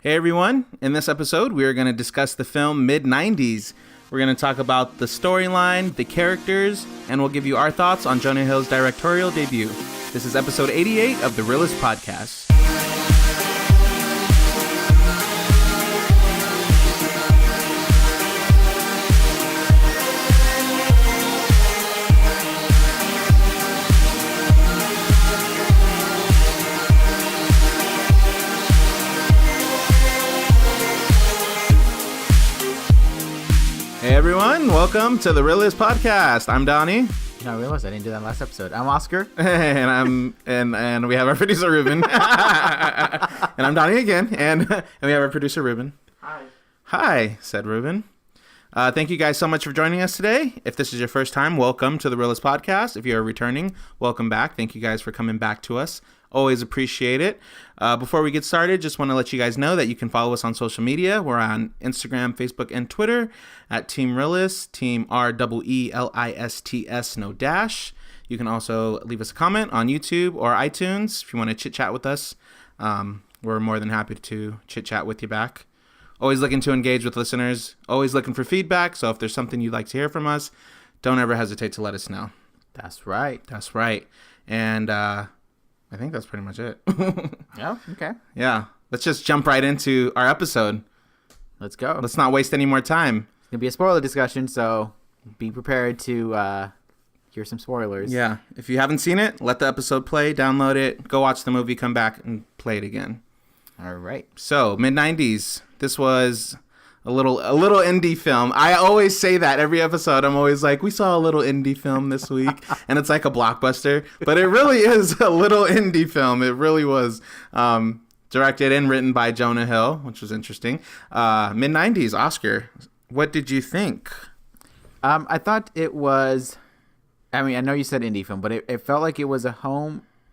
Hey everyone, in this episode we are going to discuss the film Mid90s. We're going to talk about the storyline, the characters, and we'll give you our thoughts on Jonah Hill's directorial debut. This is episode 88 of the Reel-ists podcast. Hey everyone, welcome to the Reel-ists podcast. I'm Donnie. No, I realized I didn't do that last episode. I'm Oscar. and we have our producer Ruben. And I'm Donnie again. And we have our producer Ruben. Hi. Hi, said Ruben. Thank you guys so much for joining us today. If this is your first time, welcome to the Reel-ists podcast. If you're returning, welcome back. Thank you guys for coming back to us. Always appreciate it. Before we get started, just want to let you guys know that you can follow us on social media. We're on Instagram, Facebook, and Twitter at Team Reel-ists, Team REELISTS, no dash. You can also leave us a comment on YouTube or iTunes if you want to chit-chat with us. We're more than happy to chit-chat with you back. Always looking to engage with listeners. Always looking for feedback. So if there's something you'd like to hear from us, don't ever hesitate to let us know. That's right. That's right. And I think that's pretty much it. Yeah, okay. Yeah. Let's just jump right into our episode. Let's go. Let's not waste any more time. It's going to be a spoiler discussion, so be prepared to hear some spoilers. Yeah. If you haven't seen it, let the episode play, download it, go watch the movie, come back and play it again. All right. So, Mid90s. This was a little indie film. I always say that every episode. I'm always like, we saw a little indie film this week, and it's like a blockbuster, but it really is a little indie film. It really was. Directed and written by Jonah Hill, which was interesting. Mid90s, Oscar, what did you think? I thought it was, I mean, I know you said indie film, but it felt like it was a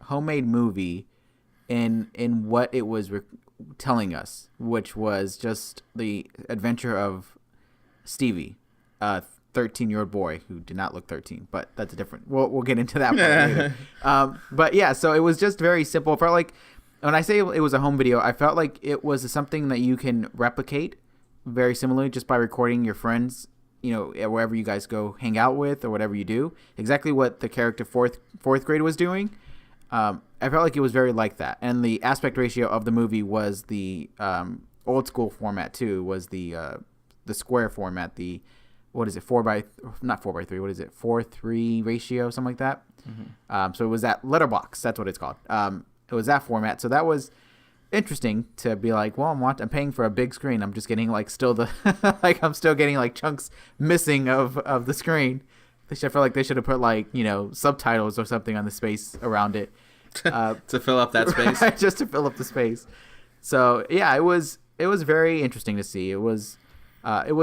homemade movie in what it was telling us, which was just the adventure of Stevie, a 13-year-old boy who did not look 13, but that's a different. We'll get into that part later. But yeah, so it was just very simple. It felt like when I say it was a home video, I felt like it was something that you can replicate very similarly just by recording your friends, you know, wherever you guys go hang out with or whatever you do. Exactly what the character fourth grade was doing. I felt like it was very like that, and the aspect ratio of the movie was the old school format too. Was the square format? The what is it? 4:3? What is it? 4:3 ratio, something like that. Mm-hmm. So it was that letterbox. That's what it's called. It was that format. So that was interesting to be like, well, I'm paying for a big screen. I'm just getting like still the like I'm still getting like chunks missing of the screen. I feel like they should have put like, you know, subtitles or something on the space around it. To fill up that space. Right, just to fill up the space. So yeah, it was very interesting to see. It was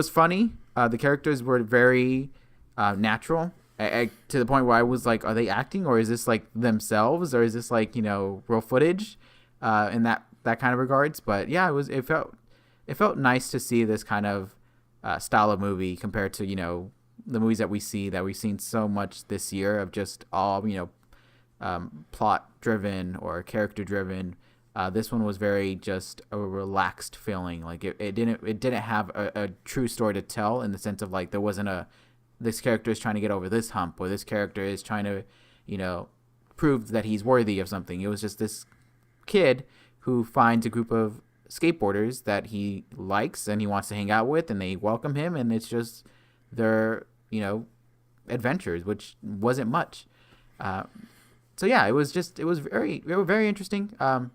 funny. The characters were very natural to the point where I was like, are they acting or is this like themselves or is this like, you know, real footage in that kind of regards? But yeah, it felt nice to see this kind of style of movie compared to, you know, the movies that we've seen so much this year of just all, you know, plot driven or character driven. This one was very just a relaxed feeling. Like it didn't have a true story to tell in the sense of like there wasn't this character is trying to get over this hump or this character is trying to, you know, prove that he's worthy of something. It was just this kid who finds a group of skateboarders that he likes and he wants to hang out with, and they welcome him, and it's just their, you know, adventures, which wasn't much. So yeah, it was very interesting, and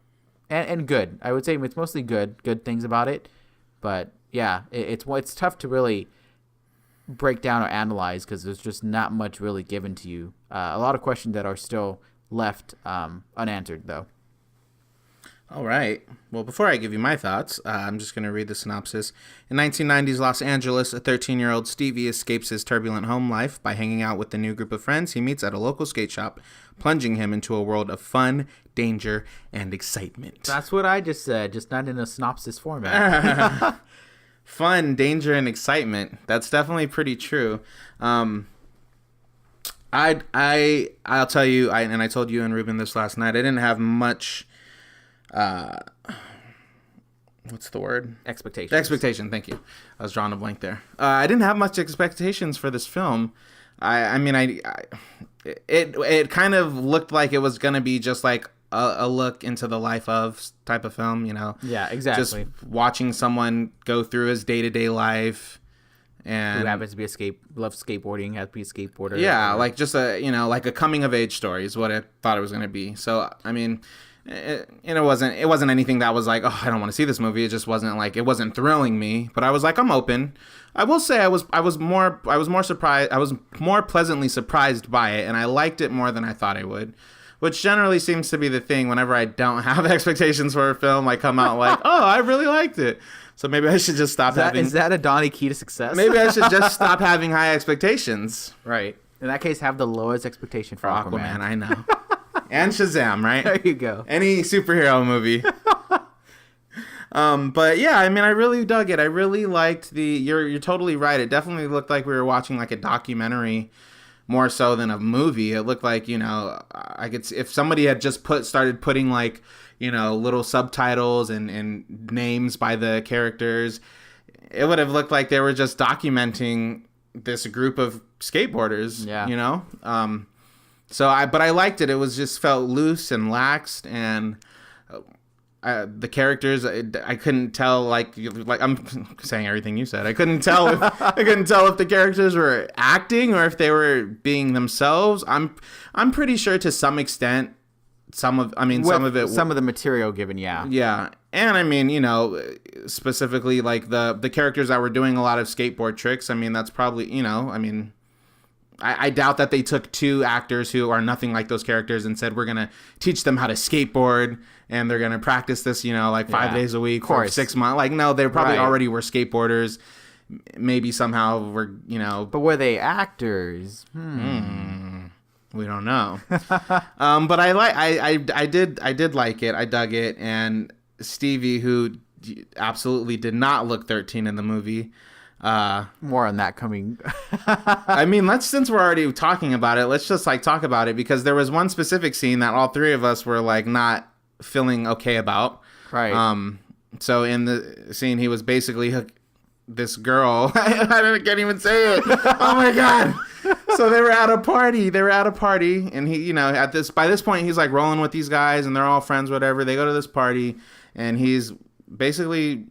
good. I would say it's mostly good things about it, but yeah, it's tough to really break down or analyze because there's just not much really given to you. A lot of questions that are still left unanswered though. All right. Well, before I give you my thoughts, I'm just going to read the synopsis. In 1990s Los Angeles, a 13-year-old Stevie escapes his turbulent home life by hanging out with the new group of friends he meets at a local skate shop, plunging him into a world of fun, danger, and excitement. That's what I just said, just not in a synopsis format. Fun, danger, and excitement. That's definitely pretty true. I'll tell you, and I told you and Ruben this last night, I didn't have much... what's the word? Expectations. Expectation. Thank you. I was drawing a blank there. I didn't have much expectations for this film. It kind of looked like it was gonna be just like a look into the life of type of film, you know. Yeah, exactly. Just watching someone go through his day-to-day life, and who happens to be loves skateboarding, has to be a skateboarder. Yeah, like just like a coming of age story is what I thought it was gonna be. So I mean, it wasn't anything that was like, oh, I don't want to see this movie. It just wasn't like, it wasn't thrilling me, but I was like, I'm open. I will say I was more surprised. I was more pleasantly surprised by it, and I liked it more than I thought I would, which generally seems to be the thing whenever I don't have expectations for a film. I come out like, oh, I really liked it. So maybe I should just stop having. Is that a Donnie key to success? Maybe I should just stop having high expectations. Right. In that case, have the lowest expectation for Aquaman. I know. And Shazam, right? There you go. Any superhero movie. But yeah, I mean, I really dug it. I really liked you're totally right. It definitely looked like we were watching like a documentary more so than a movie. It looked like, you know, I could if somebody had just started putting like, you know, little subtitles and names by the characters, it would have looked like they were just documenting this group of skateboarders, you know? But I liked it. It was just felt loose and laxed, and the characters, I couldn't tell, like I'm saying everything you said. I couldn't tell if the characters were acting or if they were being themselves. I'm pretty sure to some extent, some of the material given, yeah. And I mean, you know, specifically like the characters that were doing a lot of skateboard tricks. I mean, that's probably, you know, I mean, I doubt that they took two actors who are nothing like those characters and said, we're going to teach them how to skateboard and they're going to practice this, you know, like 5 days a week for 6 months. Like, no, they probably already were skateboarders. Maybe somehow were, you know. But were they actors? We don't know. But I did like it. I dug it. And Stevie, who absolutely did not look 13 in the movie. More on that coming. I mean, since we're already talking about it, let's just like talk about it, because there was one specific scene that all three of us were like not feeling okay about. Right. So in the scene, he was basically this girl. I can't even say it. Oh my God. So they were at a party, and he, you know, by this point, he's like rolling with these guys, and they're all friends, whatever. They go to this party, and he's basically,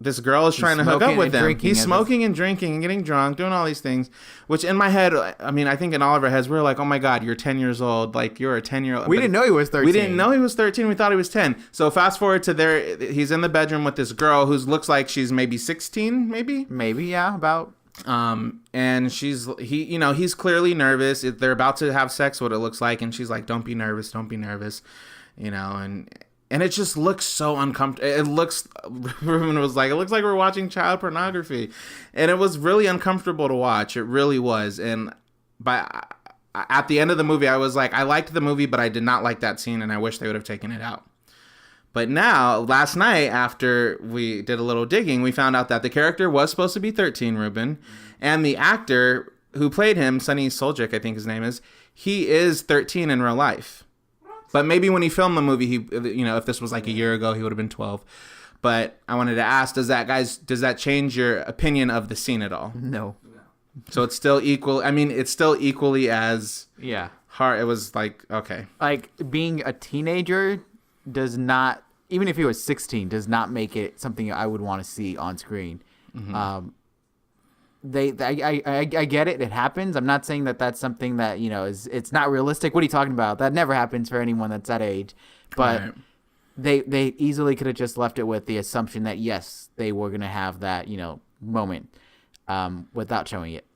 this girl is trying to hook up with them. He's smoking and drinking and getting drunk, doing all these things, which in my head, I mean, I think in all of our heads, we were like, oh my God, you're 10 years old. Like, you're a 10-year-old. We didn't know he was 13. We didn't know he was 13. We thought he was 10. So fast forward to he's in the bedroom with this girl who looks like she's maybe 16, maybe? Maybe, yeah, about. And he's clearly nervous. They're about to have sex, what it looks like. And she's like, don't be nervous. You know, and it just looks so uncomfortable. Ruben was like, it looks like we're watching child pornography. And it was really uncomfortable to watch. It really was. And at the end of the movie, I was like, I liked the movie, but I did not like that scene, and I wish they would have taken it out. But now, last night, after we did a little digging, we found out that the character was supposed to be 13, Ruben. And the actor who played him, Sonny Soljic, I think his name is, he is 13 in real life. But maybe when he filmed the movie, he, you know, if this was like a year ago, he would have been 12. But I wanted to ask, does that change your opinion of the scene at all? No. So it's still equal. I mean, it's still equally as hard. It was like, okay. Like, being a teenager does not, even if he was 16, does not make it something I would want to see on screen. Mm-hmm. I get it. It happens. I'm not saying that that's something that, you know, it's not realistic. What are you talking about? That never happens for anyone that's that age. But right. They easily could have just left it with the assumption that, yes, they were going to have that, you know, moment without showing it.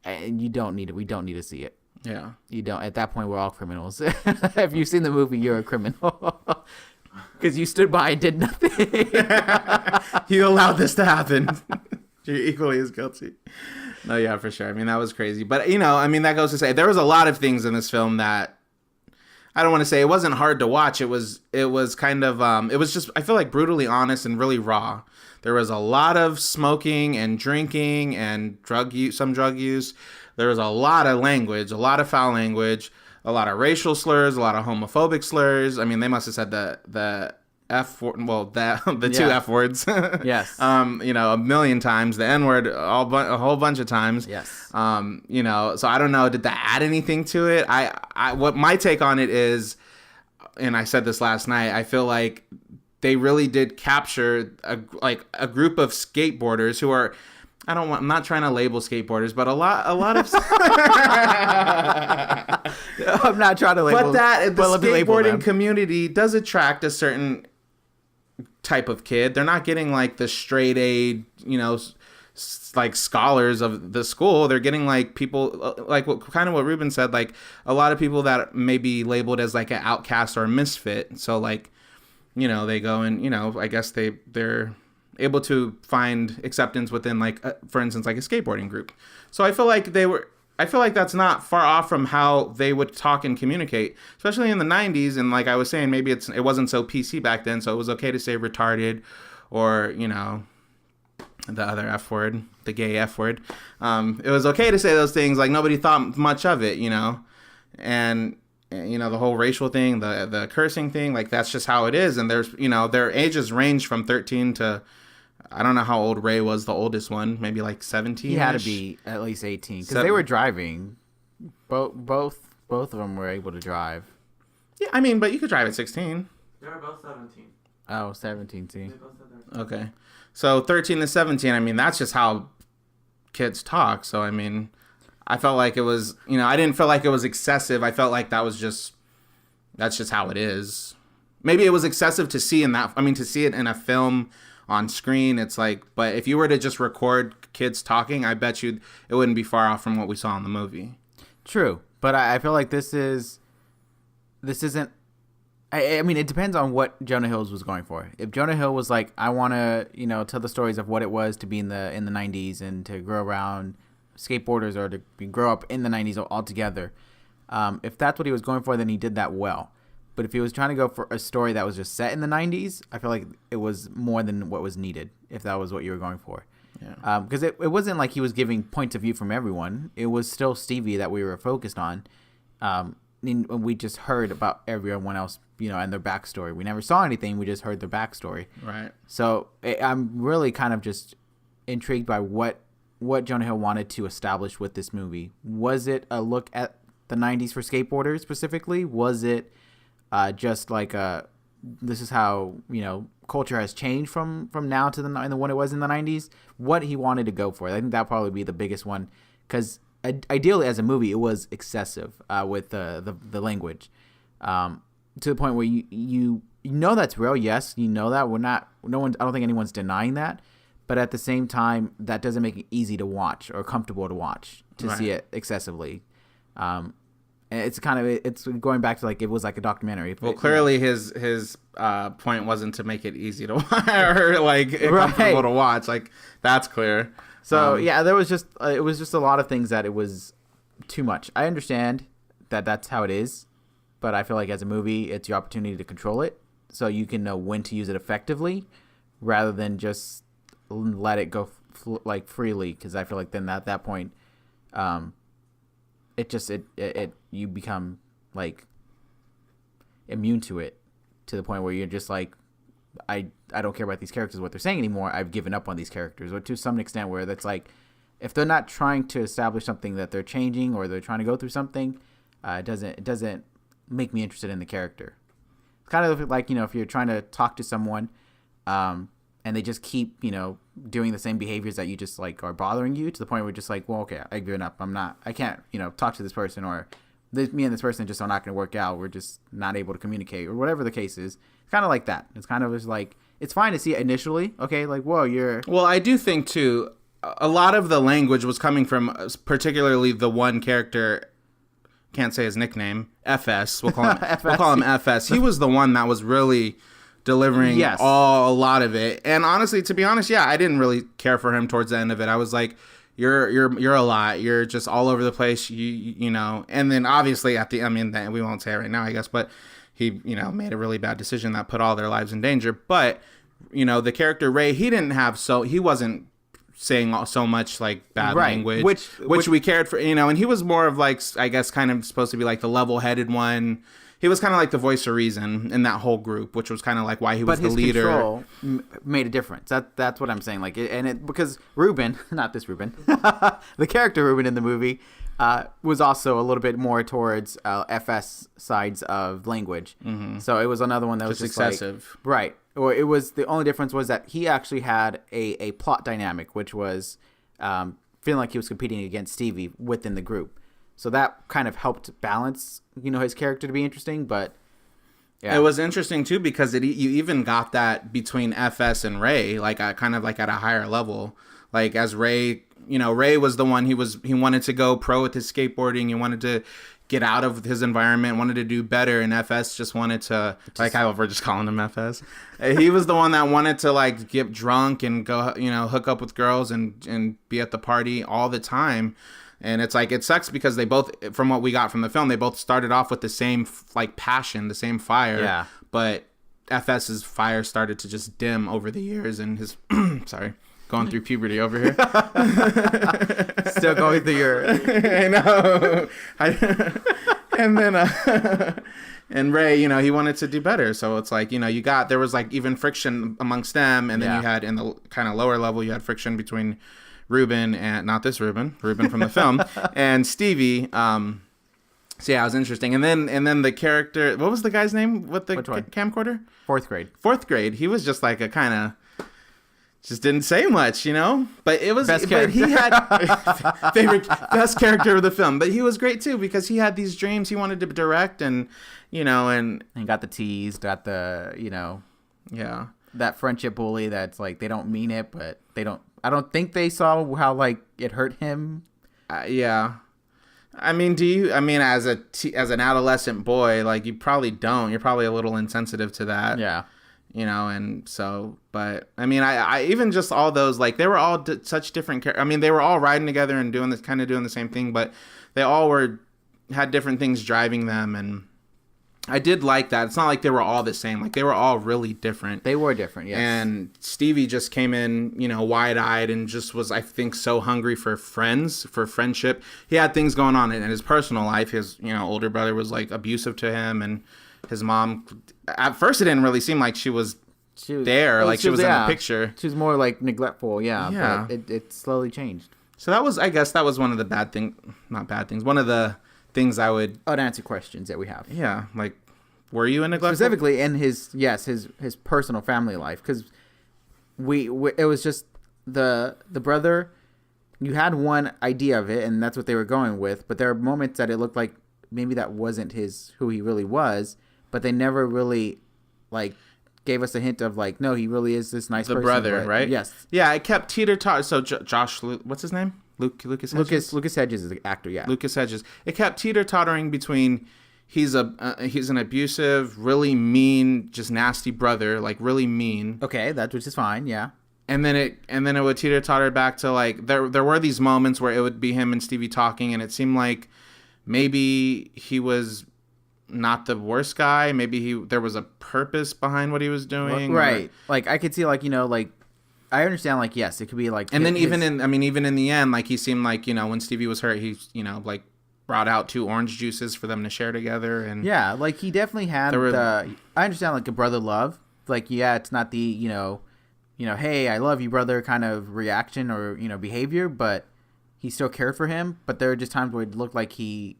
And you don't need it. We don't need to see it. Yeah. You don't. At that point, we're all criminals. If you've seen the movie, you're a criminal. Because you stood by and did nothing. You allowed this to happen. You're equally as guilty. No, yeah, for sure. I mean, that was crazy. But, you know, I mean, that goes to say there was a lot of things in this film that I don't want to say it wasn't hard to watch. It was kind of, it was just, I feel like brutally honest and really raw. There was a lot of smoking and drinking and some drug use. There was a lot of language, a lot of foul language, a lot of racial slurs, a lot of homophobic slurs. I mean, they must have said the the two F words. Yes. A million times, the N word a whole bunch of times. Yes. So I don't know, did that add anything to it? What my take on it is, and I said this last night, I feel like they really did capture a group of skateboarders who are, I'm not trying to label skateboarders, but a lot of I'm not trying to label, but that the skateboarding community does attract a certain type of kid. They're not getting like the straight A, like scholars of the school. They're getting like people like what Ruben said, like a lot of people that may be labeled as like an outcast or a misfit. So like, they go and, I guess they're able to find acceptance within like, for instance, like a skateboarding group. So I feel like that's not far off from how they would talk and communicate, especially in the 90s. And like I was saying, maybe it wasn't so PC back then. So it was okay to say retarded or, the other F word, the gay F word. It was okay to say those things. Like nobody thought much of it, and the whole racial thing, the cursing thing, like that's just how it is. And there's, their ages range from 13 to, I don't know how old Ray was, the oldest one, maybe like 17. He had to be at least 18 because they were driving. Both of them were able to drive. Yeah, I mean, but you could drive at 16. They were both 17. Oh, 17, see. Okay. So 13 to 17, I mean, that's just how kids talk. So, I mean, I felt like it was, I didn't feel like it was excessive. I felt like that's just how it is. Maybe it was excessive to see to see it in a film on screen. It's like, but if you were to just record kids talking, I bet you it wouldn't be far off from what we saw in the movie. True. But I feel like this isn't, I mean, it depends on what Jonah Hill was going for. If Jonah Hill was like, I want to, tell the stories of what it was to be in the 90s and to grow around skateboarders or to grow up in the 90s altogether. If that's what he was going for, then he did that well. But if he was trying to go for a story that was just set in the 90s, I feel like it was more than what was needed, if that was what you were going for. Yeah. Because it wasn't like he was giving points of view from everyone. It was still Stevie that we were focused on. We just heard about everyone else, and their backstory. We never saw anything. We just heard their backstory. Right. So I'm really kind of just intrigued by what Jonah Hill wanted to establish with this movie. Was it a look at the 90s for skateboarders specifically? Was it just like this is how, culture has changed from now to the one it was in the 90s? What he wanted to go for. I think that'll probably be the biggest one, because ideally as a movie it was excessive with the language, to the point where you that's real. Yes, that I don't think anyone's denying that, but at the same time that doesn't make it easy to watch or comfortable to watch to see it excessively. It's going back to like it was like a documentary. Well, clearly his point wasn't to make it easy to watch or like comfortable to watch. Like that's clear. So there was just it was just a lot of things that it was too much. I understand that that's how it is, but I feel like as a movie, it's your opportunity to control it, so you can know when to use it effectively, rather than just let it go like freely. Because I feel like then at that point, you become like immune to it, to the point where you're just like, I don't care about these characters, what they're saying anymore. I've given up on these characters, or to some extent where that's like, if they're not trying to establish something that they're changing or they're trying to go through something, it doesn't make me interested in the character. It's kind of like, if you're trying to talk to someone, and they just keep, doing the same behaviors that you just like are bothering you, to the point where you're just like, well, okay, I've given up. I can't, talk to this person, or me and this person just are not going to work out. We're just not able to communicate, or whatever the case is. It's kind of like that. It's kind of just like, it's fine to see it initially. Okay. Like, whoa, well, I do think too, a lot of the language was coming from particularly the one character, can't say his nickname, FS. We'll call him FS. We'll call him FS. He was the one that was really delivering a lot of it. And honestly, to be honest, I didn't really care for him towards the end of it. I was like, you're a lot. You're just all over the place. You know. And then obviously we won't say it right now, I guess, but he made a really bad decision that put all their lives in danger. But the character Ray, he wasn't saying so much like bad language, which we cared for, and he was more of like, I guess, kind of supposed to be like the level-headed one. he was kind of like the voice of reason in that whole group, which was kind of like why he was but the leader. Control made a difference. That's what I'm saying. Like, because Ruben, not this Ruben, the character Ruben in the movie, was also a little bit more towards FS sides of language. Mm-hmm. So it was another one that was just excessive, like, right? Or it was the only difference was that he actually had a plot dynamic, which was feeling like he was competing against Stevie within the group. So that kind of helped balance, his character to be interesting. But yeah. It was interesting too because you even got that between FS and Ray, like kind of like at a higher level. Like as Ray, Ray was the one he wanted to go pro with his skateboarding. He wanted to get out of his environment, wanted to do better, and FS just wanted to, like how we're just calling him FS. He was the one that wanted to like get drunk and go, hook up with girls and be at the party all the time. And it's like, it sucks because they both, from what we got from the film, they both started off with the same like passion, the same fire. Yeah. But FS's fire started to just dim over the years, and his sorry, going through puberty over here. Still going through your. I know. And then and Ray, he wanted to do better. So it's like, there was like even friction amongst them, and then you had in the kind of lower level, you had friction between Ruben and not this Ruben from the film, and Stevie. So yeah, it was interesting. And then the character, what was the guy's name with the camcorder? Fourth grade. He was just like a kind of just didn't say much, But it was best character. But he had best character of the film. But he was great too because he had these dreams he wanted to direct, and and got the tease, got the yeah, that friendship bully that's like they don't mean it, but they don't. I don't think they saw how like it hurt him. Yeah, I mean, as an adolescent boy, like you probably don't. You're probably a little insensitive to that. Yeah, and so, but I mean, I even just all those, like they were all such different characters. I mean, they were all riding together and doing the same thing, but they all had different things driving them, and I did like that. It's not like they were all the same. Like they were all really different. They were different, yes. And Stevie just came in, wide-eyed and just was, I think, so hungry for friendship. He had things going on in his personal life. His, older brother was like abusive to him, and his mom. At first, it didn't really seem like she was there, like she was in the picture. She was more like neglectful, yeah. But it slowly changed. So I guess that was one of the not bad things. One of the things I would unanswered questions that we have. Yeah, like, were you a neglectful? Specifically in his personal family life, because it was just the brother. You had one idea of it, and that's what they were going with. But there are moments that it looked like maybe that wasn't who he really was. But they never really like gave us a hint of like, no, he really is this nice person. The brother, right? Yes. Yeah, it kept teeter-totter. So Josh, what's his name? Lucas Hedges? Lucas Hedges is the actor, yeah. Lucas Hedges. It kept teeter-tottering between he's an abusive, really mean, just nasty brother, like really mean. Okay, which is fine, yeah. And then it would teeter-totter back to like there were these moments where it would be him and Stevie talking, and it seemed like maybe he was not the worst guy. Maybe there was a purpose behind what he was doing. Right. Like I could see like, like I understand, like, yes, it could be like, and then even in the end, like he seemed like, when Stevie was hurt, he, like brought out 2 orange juices for them to share together. And yeah, like he definitely had I understand like a brother love, like, yeah, it's not the, hey, I love you, brother kind of reaction or, behavior, but he still cared for him. But there were just times where it looked like he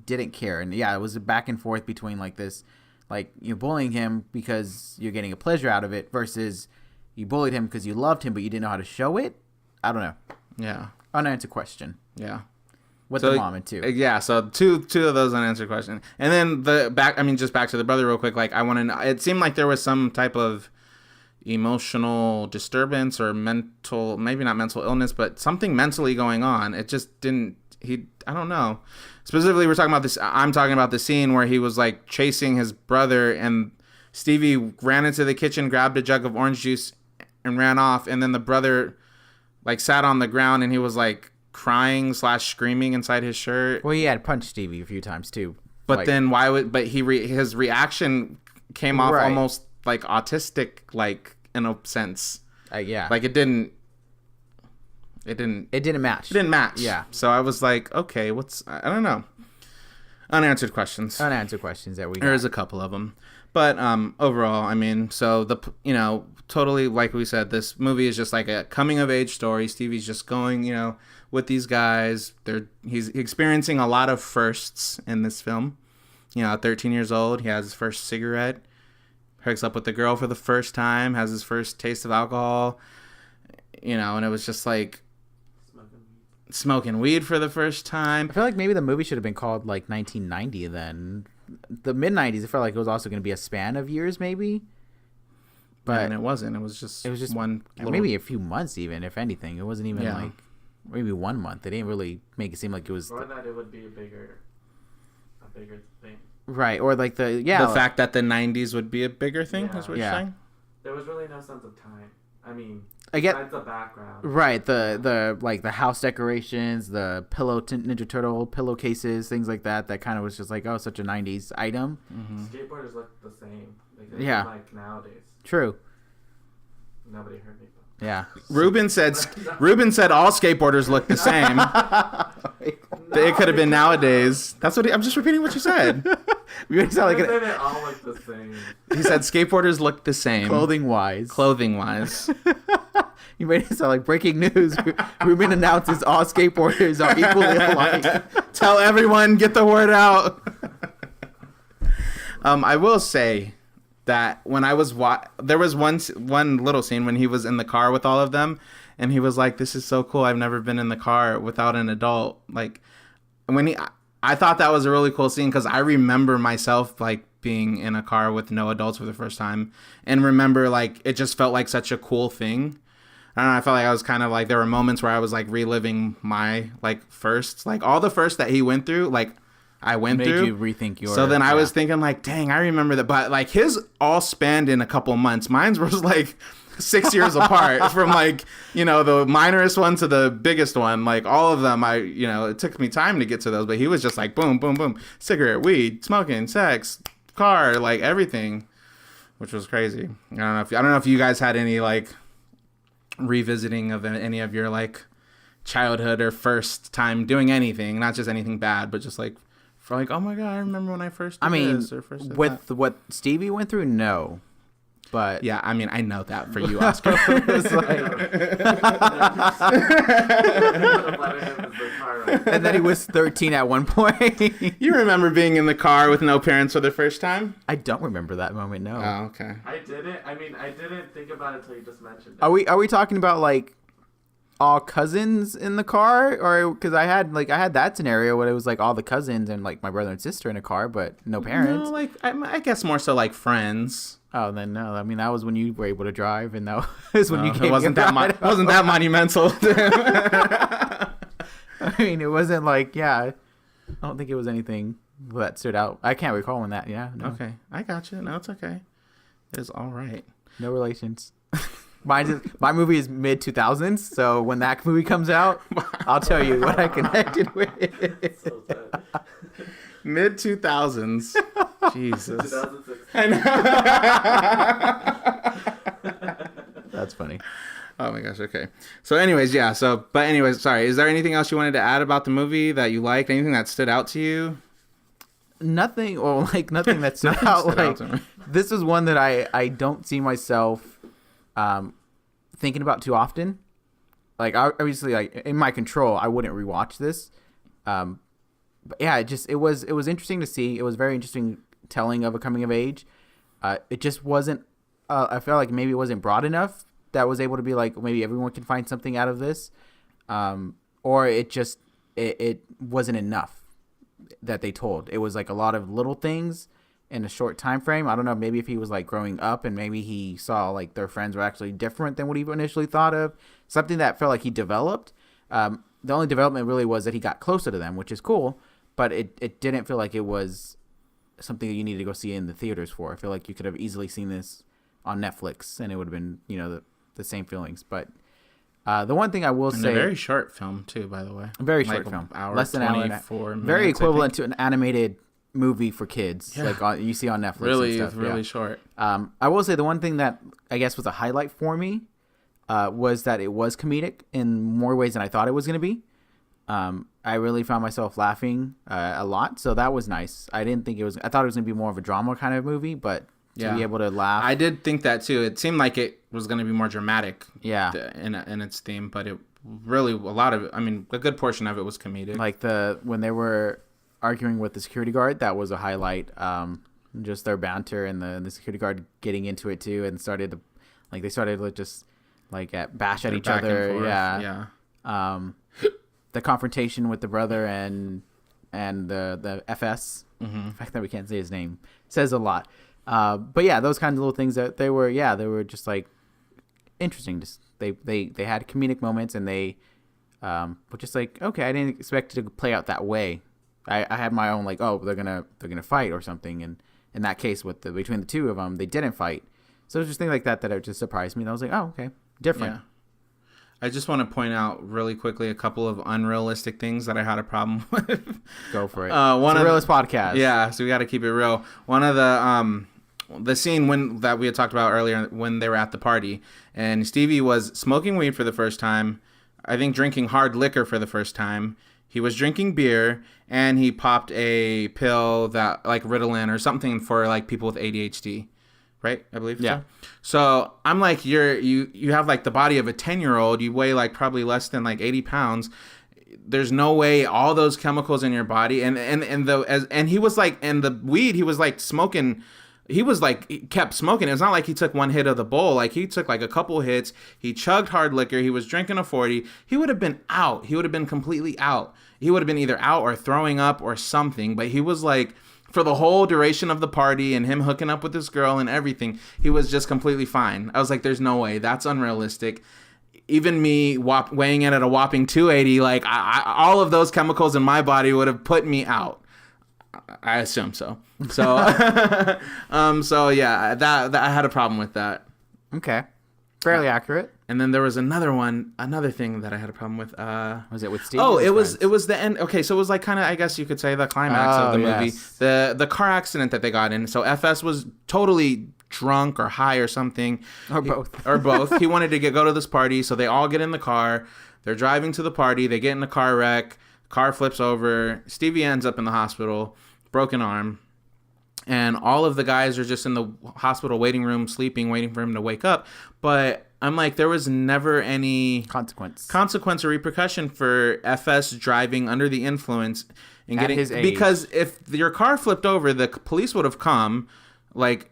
didn't care. And yeah, it was a back and forth between like this, like you're bullying him because you're getting a pleasure out of it versus you bullied him because you loved him, but you didn't know how to show it. I don't know. Yeah. Unanswered question. Yeah. With the mom and 2. Yeah. So two of those unanswered questions. And then just back to the brother real quick. Like I want to know, it seemed like there was some type of emotional disturbance or maybe not mental illness, but something mentally going on. It just didn't, I don't know. Specifically, we're talking about this. I'm talking about the scene where he was like chasing his brother and Stevie ran into the kitchen, grabbed a jug of orange juice and ran off. And then the brother like sat on the ground and he was like crying / screaming inside his shirt. Well, he had punched Stevie a few times too. But then his reaction came off almost like autistic, like in a sense. Yeah. Like it didn't match. It didn't match. It didn't match. Yeah. So I was like, okay, I don't know. Unanswered questions. Unanswered questions that we got. There's a couple of them. But overall, I mean, so totally like we said, this movie is just like a coming of age story. Stevie's just going, with these guys. He's experiencing a lot of firsts in this film. 13 years old, he has his first cigarette, hooks up with the girl for the first time, has his first taste of alcohol, and it was just like smoking weed for the first time. I feel like maybe the movie should have been called like 1990 then. The mid-90s, I felt like it was also going to be a span of years maybe. But and it wasn't. It was just one maybe a few months even, if anything. It wasn't even like maybe 1 month. They didn't really make it seem like it was... Or that it would be a bigger thing. Right, or like the fact that the 90s would be a bigger thing is what you're saying? There was really no sense of time. I mean, I get besides the background. Right, the like the house decorations, the Ninja Turtle pillowcases, things like that kind of was just like, oh, such a 90s item. Mm-hmm. Skateboarders look the same. Like like nowadays. True. Nobody heard me. Yeah. Ruben said all skateboarders look the same. It could have been nowadays. That's what I'm just repeating what you said. You made it sound like they all look the same. He said skateboarders look the same. Clothing wise. You made it sound like breaking news. Ruben announces all skateboarders are equally alike. Tell everyone, get the word out. I will say that when I was there was one little scene when he was in the car with all of them, and he was like, "This is so cool. I've never been in the car without an adult." Like I thought that was a really cool scene because I remember myself like being in a car with no adults for the first time, and remember like it just felt like such a cool thing. I don't know. I felt like I was kind of like there were moments where I was like reliving my like firsts, like all the firsts that he went through, like. I went made through. You rethink yours. So then I was thinking like, dang, I remember that. But like his all spanned in a couple months. Mine was like 6 years apart from like, the minorest one to the biggest one. Like all of them, it took me time to get to those. But he was just like, boom, boom, boom. Cigarette, weed, smoking, sex, car, like everything, which was crazy. I don't know if you guys had any like revisiting of any of your like childhood or first time doing anything, not just anything bad, but just like, for like, oh my god, I remember when I first did this or first did with that. What Stevie went through, no. But yeah, I mean, I know that for you, Oscar. And then he was 13 at one point. You remember being in the car with no parents for the first time? I don't remember that moment, no. Oh, okay. I didn't think about it until you just mentioned it. Are we talking about like all cousins in the car, or because I had that scenario where it was like all the cousins and like my brother and sister in a car but no parents? No, like I guess more so like friends. Oh, then no. I mean, that was when you were able to drive, and that was when you came. It wasn't that monumental. I mean, it wasn't like I don't think it was anything that stood out. I can't recall when that. Yeah. No. Okay, I got you. No, it's okay. It's all right. No relations. My movie is mid-2000s, so when that movie comes out, I'll tell you what I connected with. Mid-2000s. Jesus. 2006. I know. That's funny. Oh my gosh, okay. So anyways, sorry. Is there anything else you wanted to add about the movie that you liked? Anything that stood out to you? Nothing, or like nothing that stood out. This is one that I don't see myself thinking about too often. Like obviously, like in my control, I wouldn't rewatch this. But yeah, it was interesting to see. It was very interesting telling of a coming of age. It just wasn't. I felt like maybe it wasn't broad enough that was able to be like maybe everyone can find something out of this, or it wasn't enough that they told. It was like a lot of little things in a short time frame. I don't know, maybe if he was like growing up and maybe he saw like their friends were actually different than what he initially thought of, something that felt like he developed. The only development really was that he got closer to them, which is cool, but it didn't feel like it was something that you needed to go see in the theaters for. I feel like you could have easily seen this on Netflix and it would have been, the same feelings. But the one thing I will say, a very short film too, by the way. A very short film, less than an hour. 24 minutes, very equivalent to an animated movie for kids, like you see on Netflix. Really, and stuff. really short. I will say the one thing that I guess was a highlight for me was that it was comedic in more ways than I thought it was going to be. I really found myself laughing a lot, so that was nice. I didn't think it was. I thought it was gonna be more of a drama kind of movie, but to be able to laugh, I did think that too. It seemed like it was gonna be more dramatic. Yeah. In its theme, but it really a lot of it. I mean, a good portion of it was comedic. Like when they were arguing with the security guard, that was a highlight. Just their banter and the security guard getting into it too, and started to just bash at each other. Yeah. The confrontation with the brother and the FS. Mm-hmm. The fact that we can't say his name says a lot. But yeah, those kinds of little things that they were just like interesting. Just they had comedic moments, and they were just like, okay, I didn't expect it to play out that way. I had my own they're gonna fight or something, and in that case between the two of them, they didn't fight. So it was just things like that it just surprised me. And I was like, oh, okay, different. Yeah. I just want to point out really quickly a couple of unrealistic things that I had a problem with. Go for it. It's a realist podcast. Yeah, so we got to keep it real. One of the scene that we had talked about earlier when they were at the party, and Stevie was smoking weed for the first time, I think drinking hard liquor for the first time. He was drinking beer, and he popped a pill that like Ritalin or something for like people with ADHD. Right, I believe. Yeah. So I'm like, you have like the body of a 10-year-old. You weigh like probably less than like 80 pounds. There's no way all those chemicals in your body and he was like, and the weed he was like smoking. He was like, he kept smoking. It's not like he took one hit of the bowl. Like he took like a couple hits. He chugged hard liquor. He was drinking a 40. He would have been out. He would have been completely out. He would have been either out or throwing up or something. But he was like, for the whole duration of the party and him hooking up with this girl and everything, he was just completely fine. I was like, there's no way. That's unrealistic. Even me weighing in at a whopping 280, like all of those chemicals in my body would have put me out. I assume so. So, so yeah, that I had a problem with that. Okay. Fairly accurate. And then there was another thing that I had a problem with. Was it with Steve? Oh, it was the end. Okay, so it was like kind of, I guess you could say, the climax of the movie. Yes. The car accident that they got in. So FS was totally drunk or high or something. Or both. Or both. He wanted to go to this party, so they all get in the car. They're driving to the party. They get in a car wreck. Car flips over. Stevie ends up in the hospital, broken arm. And all of the guys are just in the hospital waiting room, sleeping, waiting for him to wake up. But I'm like, there was never any consequence or repercussion for FS driving under the influence and getting his age. Because if your car flipped over, the police would have come, like,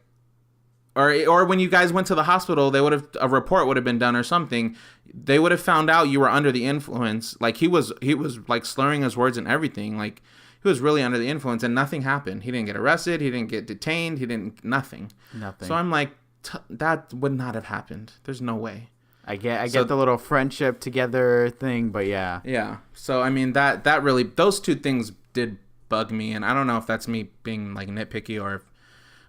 or when you guys went to the hospital, a report would have been done or something. They would have found out you were under the influence. Like he was like slurring his words and everything. Like he was really under the influence, and nothing happened. He didn't get arrested. He didn't get detained. Nothing. So I'm like, that would not have happened. There's no way. I get the little friendship together thing, but yeah. Yeah. So I mean that really, those two things did bug me, and I don't know if that's me being like nitpicky or if,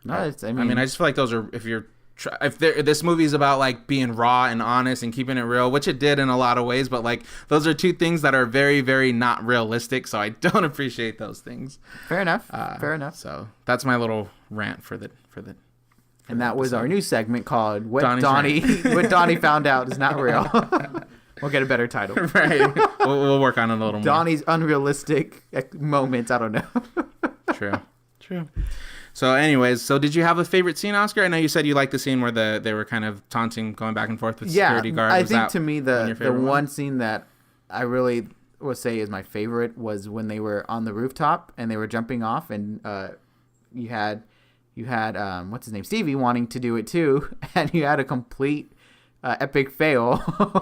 no, I mean I just feel like those are, if this movie is about like being raw and honest and keeping it real, which it did in a lot of ways, but like those are two things that are very, very not realistic, so I don't appreciate those things. Fair enough. Fair enough. So that's my little rant for the and that was our new segment called What Donnie Found Out Is Not Real. We'll get a better title. Right. We'll work on it a little more. Donnie's unrealistic moments. I don't know. True. So anyways, did you have a favorite scene, Oscar? I know you said you liked the scene where they were kind of taunting, going back and forth with security guard. I think to me the one scene that I really would say is my favorite was when they were on the rooftop and they were jumping off, and you had what's his name, Stevie, wanting to do it too, and you had a complete epic fail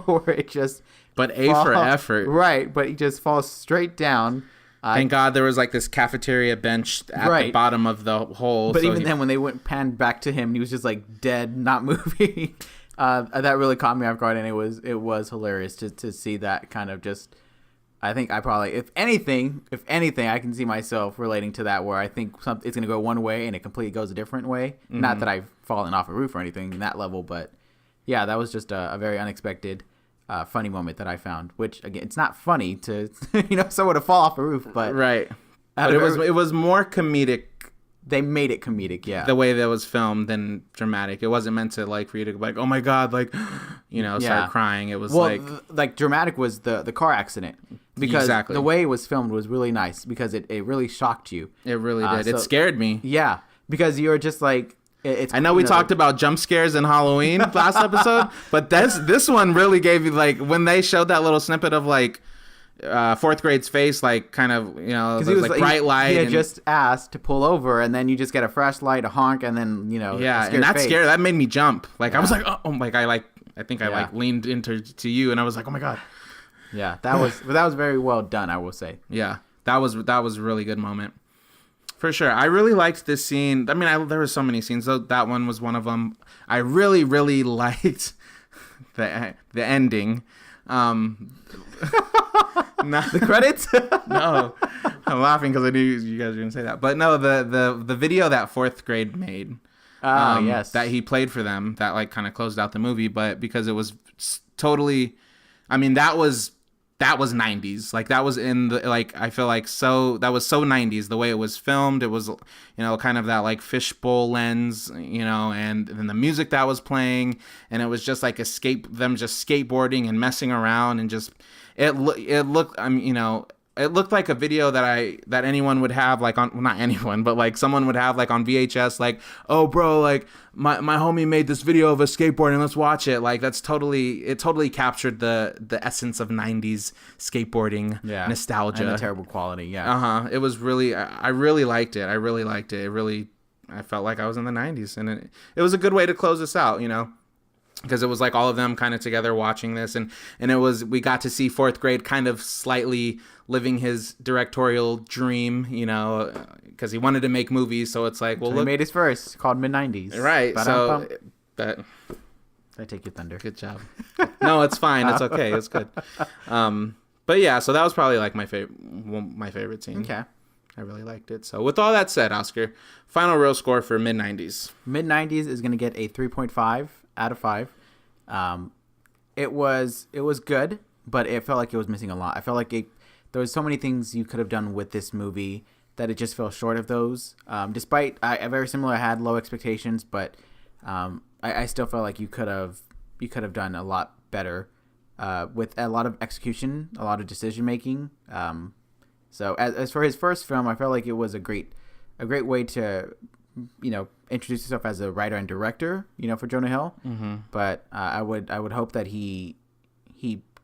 where it just for effort, right? But it just falls straight down. Thank God there was like this cafeteria bench at the bottom of the hole. But even then, when they panned back to him, he was just like dead, not moving. That really caught me off guard, and it was hilarious to see that kind of just. I think I probably, if anything, I can see myself relating to that, where I think it's going to go one way and it completely goes a different way. Mm-hmm. Not that I've fallen off a roof or anything in that level, but yeah, that was just a very unexpected. Funny moment that I found, which again, it's not funny to someone to fall off a roof, but right. But it was more comedic. They made it comedic, yeah. The way that was filmed than dramatic. It wasn't meant to like for you to go like, oh my God, like start crying. It was like dramatic was the car accident. because Exactly. the way it was filmed was really nice because it really shocked you. It really did. So- It scared me. Yeah, because you're just like it's. I know we talked about jump scares in Halloween last episode, but this one really gave you, like, when they showed that little snippet of, like, fourth grade's face, like, kind of, you know, because he was like bright light. He had and, just asked to pull over, and then you just get a flashlight, a honk, and then a yeah, scared and that face. scared. That made me jump. Like, I was Yeah. like, I think I like leaned into you, and I was like, oh my god. Yeah, that was very well done, I will say. Yeah, that was a really good moment. For sure. I really liked this scene. I mean, there were so many scenes. So that one was one of them. I really, really liked the ending. The credits? No, I'm laughing because I knew you guys were going to say that. But no, the video that fourth grade made. Yes. That he played for them, that like kind of closed out the movie. But because it was totally, I mean, that was 90s. Like, that was in the, like, I feel like that was so 90s the way it was filmed. It was, you know, kind of that like fishbowl lens, you know, and then the music that was playing, and it was just like them just skateboarding and messing around, and just it looked, I mean, you know, it looked like a video that anyone would have, like, on, well, not anyone, but like someone would have, like, on VHS, like, oh bro, like my homie made this video of a skateboard and let's watch it. Like, it totally captured the essence of 90s skateboarding nostalgia. And the terrible quality, yeah. It was really, I really liked it. I felt like I was in the 90s, and it was a good way to close this out, you know, because it was like all of them kind of together watching this, and we got to see fourth grade kind of slightly living his directorial dream, you know, because he wanted to make movies. So it's like, well, so he made his first, called Mid90s. Right. So Did I take your thunder? Good job. No, it's fine. It's okay. It's good. But yeah, so that was probably like my favorite scene. Okay. I really liked it. So with all that said, Oscar, final real score for Mid90s. Mid90s is going to get a 3.5 out of 5. It was good, but it felt like it was missing a lot. I felt like there was so many things you could have done with this movie that it just fell short of those. Despite I very similar, I had low expectations, but I still felt like you could have done a lot better with a lot of execution, a lot of decision making. So as for his first film, I felt like it was a great way to, you know, introduce yourself as a writer and director, you know, for Jonah Hill. Mm-hmm. But I would hope that he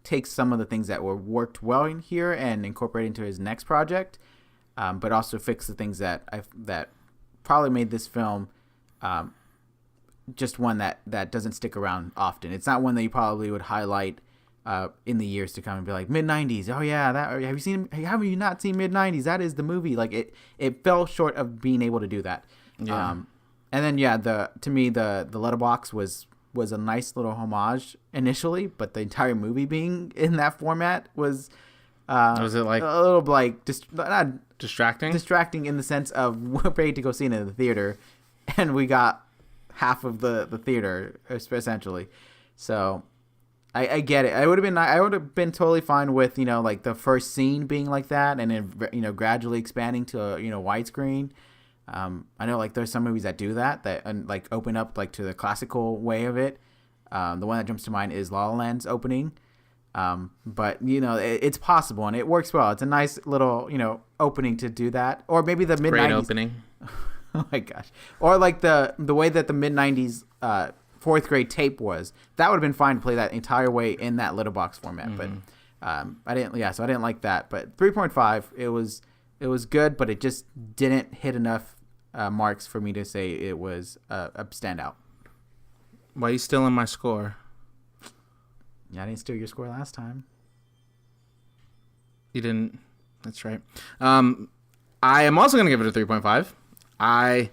takes some of the things that worked well in here and incorporate into his next project, but also fix the things that probably made this film just one that doesn't stick around often. It's not one that you probably would highlight in the years to come and be like, Mid90s. Oh yeah, have you not seen Mid90s? That is the movie. Like it fell short of being able to do that. Yeah. And then to me the letterbox was a nice little homage initially, but the entire movie being in that format was it like a little like not distracting in the sense of we're paid to go see it in the theater, and we got half of the theater essentially. So I get it. I would have been totally fine with, you know, like the first scene being like that, and then, you know, gradually expanding to, you know, widescreen. I know, like, there's some movies that do that and like open up like to the classical way of it. The one that jumps to mind is La La Land's opening. But you know, it's possible and it works well. It's a nice little, you know, opening to do that. Or maybe the Mid90s. Great opening. Oh my gosh. Or like the way that the Mid90s fourth grade tape was. That would have been fine to play that entire way in that letterbox format. Mm-hmm. But I didn't like that. But 3.5, it was good, but it just didn't hit enough marks for me to say it was a standout. Why are you stealing my score? Yeah, I didn't steal your score last time. You didn't. That's right. I am also going to give it a 3.5. I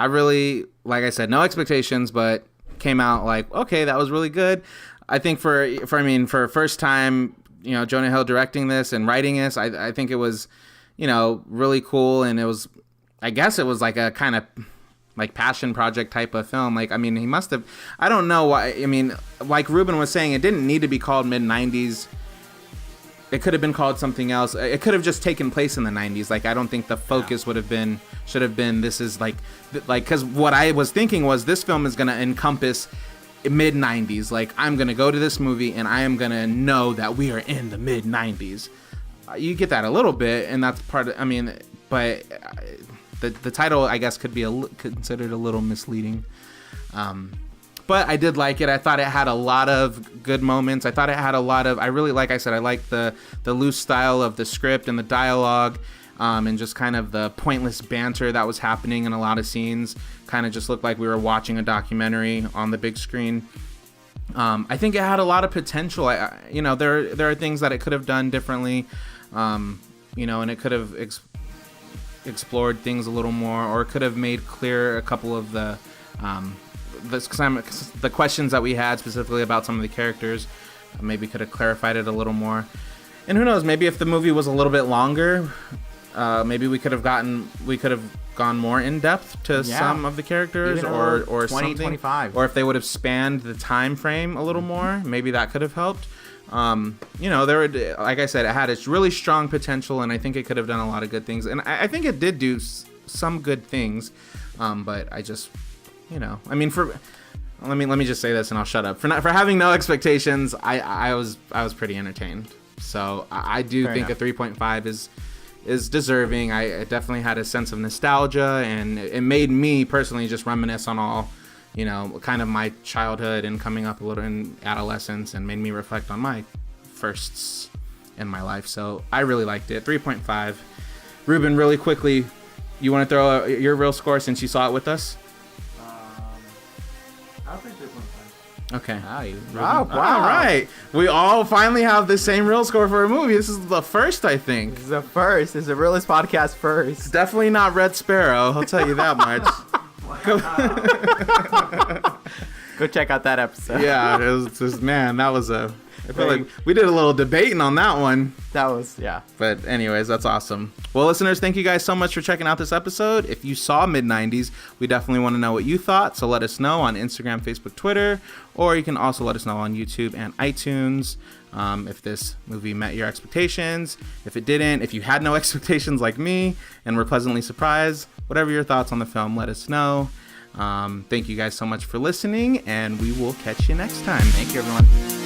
really, like I said, no expectations, but came out like, okay, that was really good. I think for first time, you know, Jonah Hill directing this and writing this, I think it was, you know, really cool. And I guess it was like a kind of like passion project type of film. Like, I mean, he must have, I don't know why. I mean, like Ruben was saying, it didn't need to be called Mid90s. It could have been called something else. It could have just taken place in the 90s. Like, I don't think the focus should have been, this is like, because what I was thinking was this film is going to encompass Mid90s. Like, I'm going to go to this movie and I am going to know that we are in the Mid90s. You get that a little bit, and that's part of. I mean, but the title, I guess, could be considered a little misleading. But I did like it. I thought it had a lot of good moments. I thought it had a lot of. I really, like I said, I liked the loose style of the script and the dialogue, and just kind of the pointless banter that was happening in a lot of scenes. Kind of just looked like we were watching a documentary on the big screen. I think it had a lot of potential. There are things that it could have done differently, and it could have explored things a little more, or it could have made clear a couple of the questions that we had specifically about some of the characters. Maybe could have clarified it a little more. And who knows? Maybe if the movie was a little bit longer, maybe we could have gone more in depth to some of the characters, or 20, something. 25. Or if they would have spanned the time frame a little more, maybe that could have helped. There would, like I said, it had its really strong potential, and I think it could have done a lot of good things. And I think it did do some good things, but I just, let me just say this, and I'll shut up. For having no expectations, I was pretty entertained. So I do think a 3.5 is deserving. I definitely had a sense of nostalgia, and it made me personally just reminisce on all, kind of my childhood and coming up a little in adolescence, and made me reflect on my firsts in my life. So I really liked it. 3.5. Ruben, really quickly, you want to throw your real score since you saw it with us? I'll say 3.5. Okay. Wow. All right. We all finally have the same real score for a movie. This is the first, I think. This is the first. This is a Reel-ists podcast first. It's definitely not Red Sparrow. I'll tell you that much. Go check out that episode. Yeah, it was just, man, that was I feel like we did a little debating on that one. That was, yeah. But anyways, that's awesome. Well, listeners, thank you guys so much for checking out this episode. If you saw Mid90s, we definitely want to know what you thought. So let us know on Instagram, Facebook, Twitter, or you can also let us know on YouTube and iTunes if this movie met your expectations. If it didn't, if you had no expectations like me and were pleasantly surprised, whatever your thoughts on the film, let us know. Thank you guys so much for listening, and we will catch you next time. Thank you, everyone.